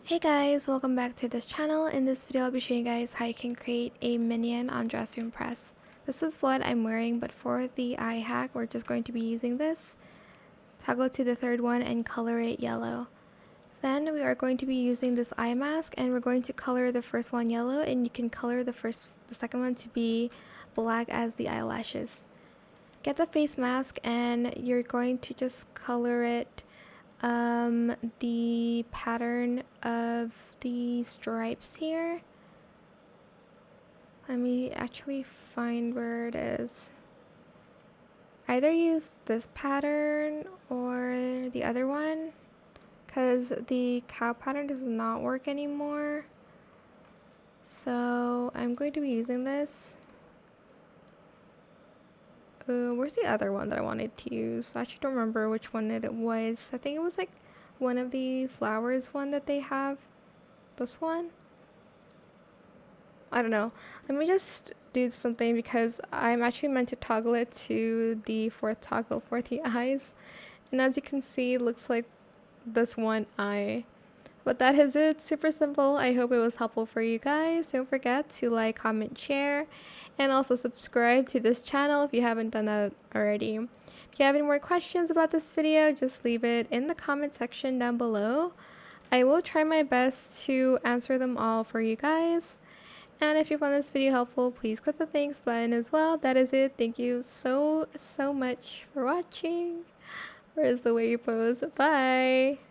Hey guys, welcome back to this channel. In this video I'll be showing you guys how you can create a minion on Dress Room Press. This is what I'm wearing, but for the eye hack we're just going to be using this. Toggle to the third one and color it yellow. Then we are going to be using this eye mask and we're going to color the first one yellow, and you can color the second one to be black as the eyelashes. Get the face mask and you're going to just color it the pattern of the stripes here. Let me actually find where it is. Either use this pattern or the other one, because the cow pattern does not work anymore. So I'm going to be using this. Where's the other one that I wanted to use? I actually don't remember which one it was. I think it was like one of the flowers one that they have. This one? I don't know. Let me just do something because I'm actually meant to toggle it to the fourth toggle for the eyes. And as you can see, it looks like this one eye. But that is it. Super simple. I hope it was helpful for you guys. Don't forget to like, comment, share, and also subscribe to this channel if you haven't done that already. If you have any more questions about this video, just leave it in the comment section down below. I will try my best to answer them all for you guys. And if you found this video helpful, please click the thanks button as well. That is it. Thank you so much for watching. Where's the way you pose? Bye!